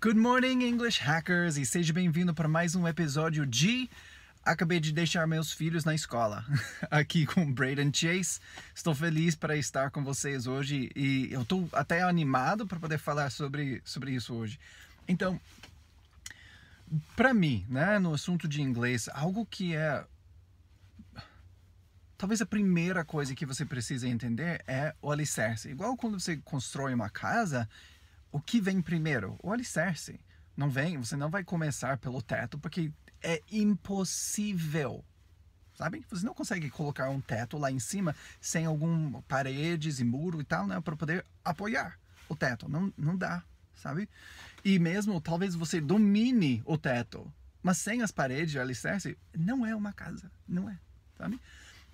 Good morning, English hackers, e seja bem-vindo para mais um episódio de Acabei de deixar meus filhos na escola, aqui com Braden Chase. Estou feliz para estar com vocês hoje e eu estou até animado para poder falar sobre isso hoje. Então, para mim, né, no assunto de inglês, algo que é talvez a primeira coisa que você precisa entender é o alicerce. Igual quando você constrói uma casa, o que vem primeiro? O alicerce. Você não vai começar pelo teto, porque é impossível, sabe? Você não consegue colocar um teto lá em cima sem algumas paredes e muro e tal, né? Para poder apoiar o teto. Não dá, sabe? E mesmo, talvez você domine o teto, mas sem as paredes e alicerce, não é uma casa. Não é, sabe?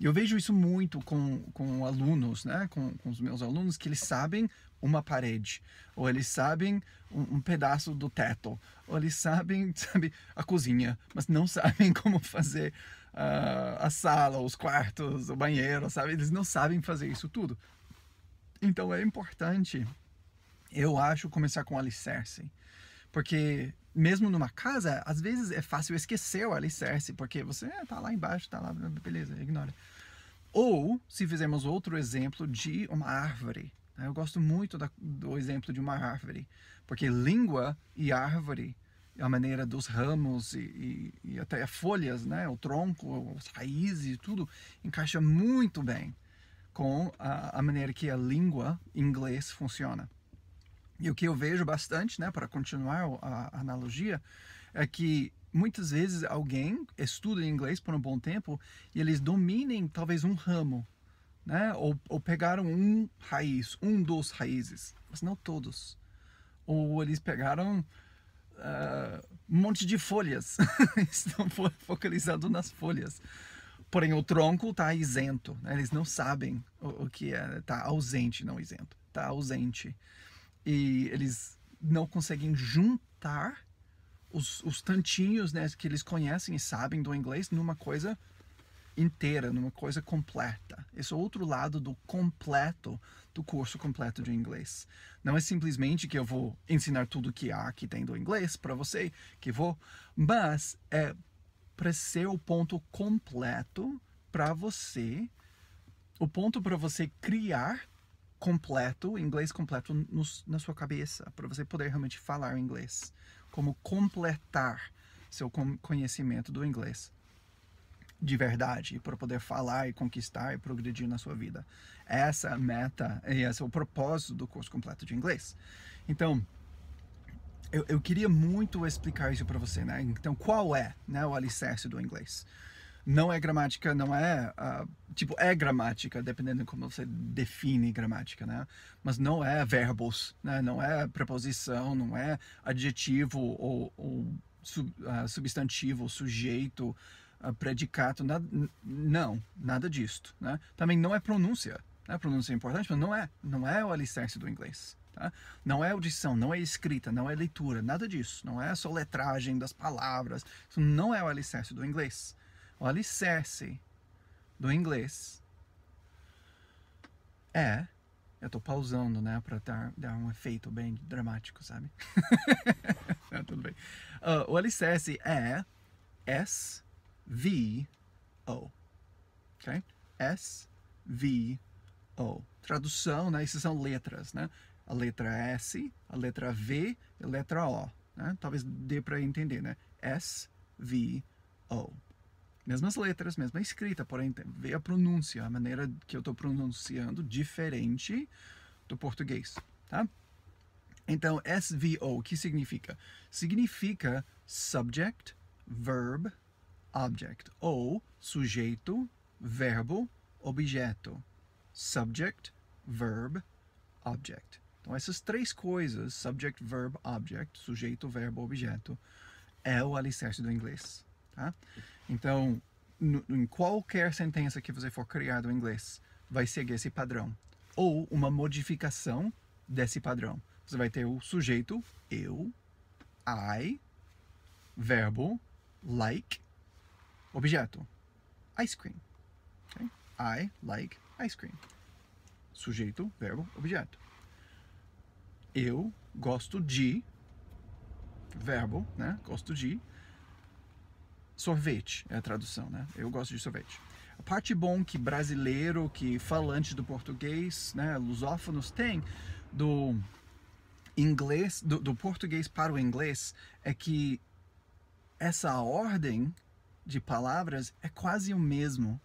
Eu vejo isso muito com alunos, né? Com os meus alunos, que eles sabem uma parede, ou eles sabem um pedaço do teto, ou eles sabem, sabe, a cozinha, mas não sabem como fazer a sala, os quartos, o banheiro, sabe? Eles não sabem fazer isso tudo. Então é importante, eu acho, começar com alicerce. Porque mesmo numa casa, às vezes é fácil esquecer o alicerce, porque você tá lá embaixo, tá lá, beleza, ignora. Ou, se fizermos outro exemplo de uma árvore. Eu gosto muito do exemplo de uma árvore, porque língua e árvore, a maneira dos ramos e até as folhas, né? O tronco, as raízes e tudo, encaixa muito bem com a maneira que a língua inglês funciona. E o que eu vejo bastante, né, para continuar a analogia, é que muitas vezes alguém estuda inglês por um bom tempo e eles dominem talvez um ramo, né, ou pegaram um dos raízes, mas não todos. Ou eles pegaram um monte de folhas, estão focalizados nas folhas. Porém, o tronco está isento, né? Eles não sabem o que é, está ausente, não isento, está ausente. E eles não conseguem juntar os tantinhos, né, que eles conhecem e sabem do inglês numa coisa inteira, numa coisa completa. Esse é o outro lado do completo, do curso completo de inglês. Não é simplesmente que eu vou ensinar tudo que há, que tem do inglês para você, mas é para ser o ponto completo para você, o ponto para você criar completo, inglês completo na sua cabeça, para você poder realmente falar inglês. Como completar seu conhecimento do inglês de verdade, para poder falar e conquistar e progredir na sua vida. Essa é a meta e esse é o propósito do curso completo de inglês. Então, eu queria muito explicar isso para você, né? Então, qual é, né, o alicerce do inglês? Não é gramática, não é... é gramática, dependendo de como você define gramática, né? Mas não é verbos, né? Não é preposição, não é adjetivo ou substantivo, sujeito, predicado, nada disso, né? Também não é pronúncia, né? Pronúncia é importante, mas não é o alicerce do inglês. Tá? Não é audição, não é escrita, não é leitura, nada disso. Não é a soletragem das palavras, isso não é o alicerce do inglês. O alicerce do inglês eu estou pausando, né, para dar um efeito bem dramático, sabe? Tudo bem. O alicerce é S-V-O. Ok? S-V-O. Tradução, né? Essas são letras, né? A letra S, a letra V e a letra O. Né? Talvez dê para entender, né? S-V-O. Mesmas letras, mesma escrita, porém vê a pronúncia, a maneira que eu estou pronunciando diferente do português, tá? Então, SVO, o que significa? Significa subject, verb, object, ou sujeito, verbo, objeto. Subject, verb, object. Então, essas três coisas, subject, verb, object, sujeito, verbo, objeto, é o alicerce do inglês, tá? Então, em qualquer sentença que você for criar do inglês, vai seguir esse padrão. Ou uma modificação desse padrão. Você vai ter o sujeito, eu, I, verbo, like, objeto, ice cream. Okay? I like ice cream. Sujeito, verbo, objeto. Eu gosto de verbo, né? Gosto de. Sorvete é a tradução, né? Eu gosto de sorvete. A parte bom que brasileiro, que falante do português, né? Lusófonos tem do inglês, do português para o inglês, é que essa ordem de palavras é quase o mesmo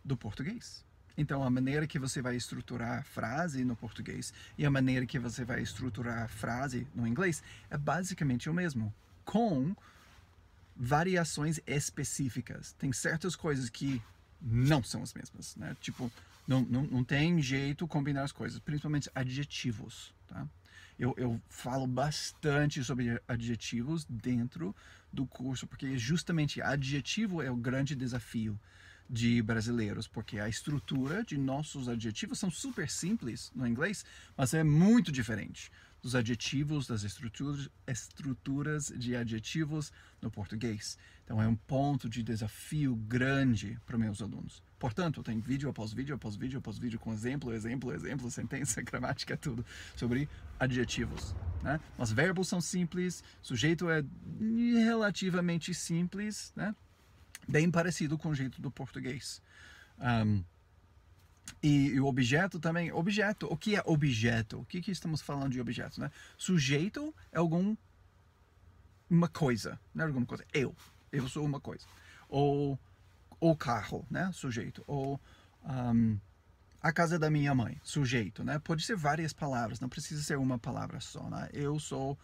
do português. Então, a maneira que você vai estruturar a frase no português e a maneira que você vai estruturar a frase no inglês é basicamente o mesmo, com variações específicas. Tem certas coisas que não são as mesmas, né? Tipo, não tem jeito combinar as coisas, principalmente adjetivos, tá? Eu falo bastante sobre adjetivos dentro do curso, porque justamente adjetivo é o grande desafio de brasileiros, porque a estrutura de nossos adjetivos são super simples no inglês, mas é muito diferente dos adjetivos, das estruturas de adjetivos no português. Então é um ponto de desafio grande para meus alunos. Portanto, tem vídeo após vídeo, após vídeo, após vídeo, com exemplo, sentença, gramática, tudo sobre adjetivos, né? Os verbos são simples, sujeito é relativamente simples, né? Bem parecido com o jeito do português. E o objeto também. Objeto, o que é objeto? O que estamos falando de objeto, né? Sujeito é uma coisa, né? Alguma coisa. Eu sou uma coisa. Ou o carro, né? Sujeito. Ou a casa da minha mãe, sujeito, né? Pode ser várias palavras, não precisa ser uma palavra só, né? Eu sou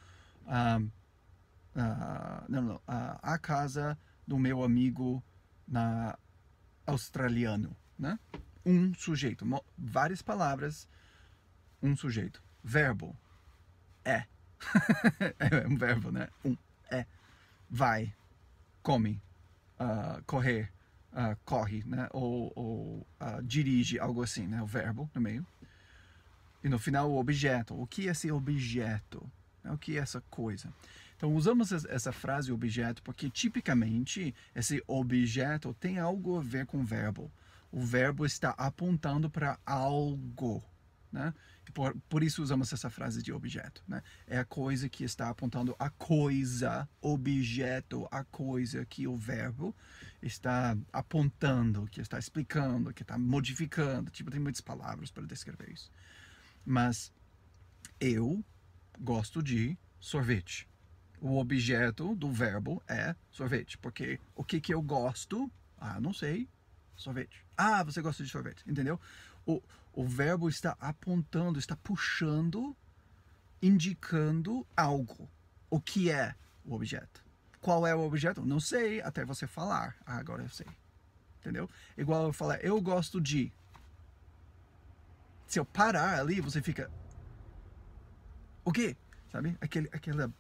a casa do meu amigo australiano, né? Um sujeito, várias palavras, um sujeito. Verbo, é. É um verbo, né? É. Vai, come, correr, corre, né? Ou dirige, algo assim, né? O verbo no meio. E no final o objeto. O que é esse objeto? O que é essa coisa? Então usamos essa frase objeto porque tipicamente esse objeto tem algo a ver com o verbo. O verbo está apontando para algo, né? Por isso usamos essa frase de objeto, né? É a coisa que está apontando a coisa, objeto, a coisa que o verbo está apontando, que está explicando, que está modificando. Tipo, tem muitas palavras para descrever isso. Mas eu gosto de sorvete. O objeto do verbo é sorvete, porque o que eu gosto? Não sei. Sorvete. Você gosta de sorvete, entendeu? O verbo está apontando, está puxando, indicando algo. O que é o objeto? Qual é o objeto? Não sei, até você falar. Agora eu sei. Entendeu? Igual eu falar, eu gosto de. Se eu parar ali, você fica. O quê? Sabe? Aquela.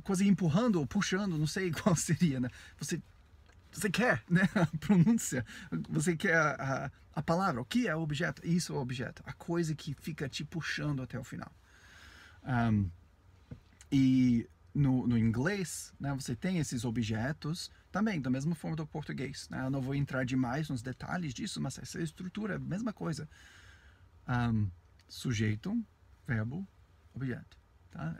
Quase empurrando ou puxando, não sei qual seria, né? Você quer, né? A pronúncia. Você quer a palavra. O que é o objeto? Isso é o objeto. A coisa que fica te puxando até o final. E no inglês, né, você tem esses objetos também, da mesma forma do português. Né? Eu não vou entrar demais nos detalhes disso, mas essa estrutura é a mesma coisa. Sujeito, verbo, objeto. Tá?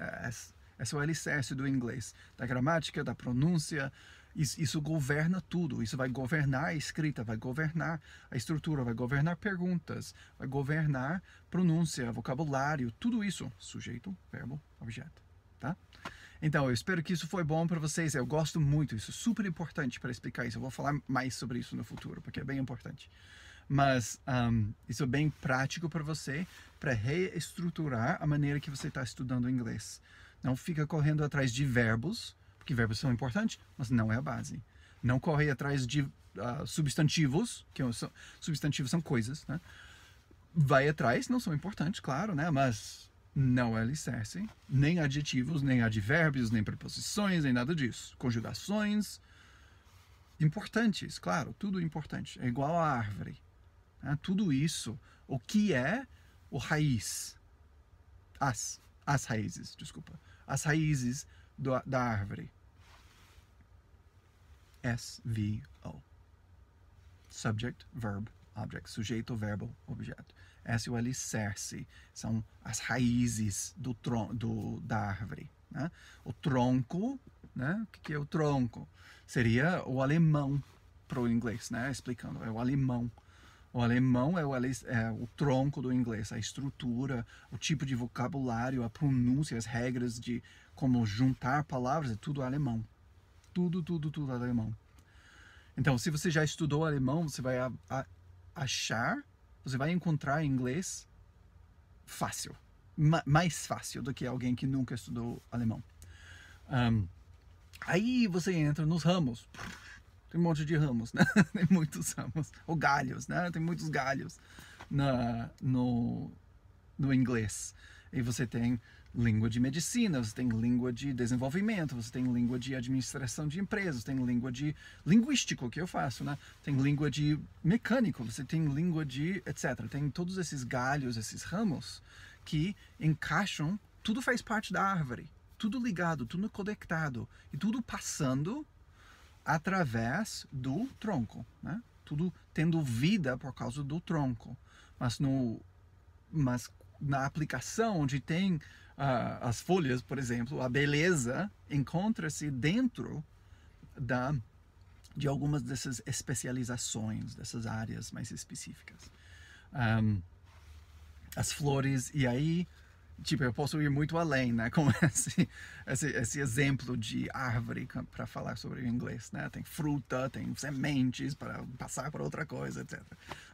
Esse é o alicerce do inglês. Da gramática, da pronúncia. Isso governa tudo. Isso vai governar a escrita, vai governar a estrutura, vai governar perguntas, vai governar pronúncia, vocabulário, tudo isso. Sujeito, verbo, objeto. Tá? Então, eu espero que isso foi bom para vocês. Eu gosto muito, isso é super importante para explicar isso. Eu vou falar mais sobre isso no futuro, porque é bem importante. Mas isso é bem prático para você, para reestruturar a maneira que você está estudando inglês. Não fica correndo atrás de verbos, porque verbos são importantes, mas não é a base. Não corre atrás de substantivos, substantivos são coisas, né? Vai atrás, não são importantes, claro, né? Mas não é alicerce, nem adjetivos, nem advérbios, nem preposições, nem nada disso. Conjugações, importantes, claro, tudo importante. É igual a árvore. Né? Tudo isso, o que é o raiz? As raízes, desculpa. As raízes da árvore. SVO. Subject, verb, object. Sujeito, verbo, objeto. Esse é o alicerce. São as raízes da árvore. né? O tronco, né? O que é o tronco? Seria o alemão para o inglês, né? Explicando, é o alemão. O alemão é o tronco do inglês, a estrutura, o tipo de vocabulário, a pronúncia, as regras de como juntar palavras, é tudo alemão. Tudo alemão. Então, se você já estudou alemão, você vai você vai encontrar inglês fácil. Mais fácil do que alguém que nunca estudou alemão. Aí você entra nos ramos. Tem um monte de ramos, né? Tem muitos ramos. Ou galhos, né? Tem muitos galhos no inglês. E você tem língua de medicina, você tem língua de desenvolvimento, você tem língua de administração de empresas, tem língua de linguístico, que eu faço, né? Tem língua de mecânico, você tem língua de etc. Tem todos esses galhos, esses ramos que encaixam, tudo faz parte da árvore. Tudo ligado, tudo conectado. E tudo passando através do tronco, né? Tudo tendo vida por causa do tronco. Mas na aplicação onde tem as folhas, por exemplo, a beleza encontra-se dentro de algumas dessas especializações, dessas áreas mais específicas. As flores, e aí, tipo, eu posso ir muito além, né, com esse exemplo de árvore para falar sobre o inglês, né? Tem fruta, tem sementes para passar para outra coisa, etc.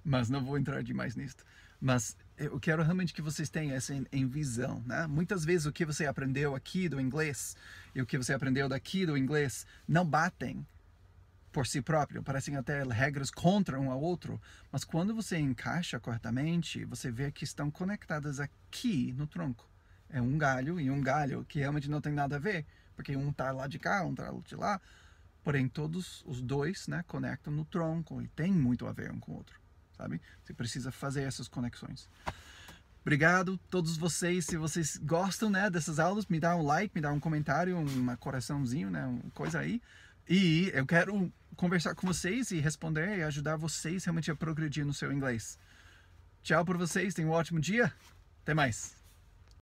Mas não vou entrar demais nisso. Mas eu quero realmente que vocês tenham essa em visão, né? Muitas vezes o que você aprendeu aqui do inglês e o que você aprendeu daqui do inglês não batem por si próprio, parecem até regras contra um ao outro, mas quando você encaixa corretamente, você vê que estão conectadas aqui no tronco. É um galho e um galho que realmente não tem nada a ver, porque um está lá de cá, um está de lá, porém todos os dois, né, conectam no tronco e tem muito a ver um com o outro, sabe? Você precisa fazer essas conexões. Obrigado a todos vocês. Se vocês gostam, né, dessas aulas, me dá um like, me dá um comentário, um coraçãozinho, né, uma coisa aí. E eu quero conversar com vocês e responder e ajudar vocês realmente a progredir no seu inglês. Tchau por vocês, tenham um ótimo dia. Até mais.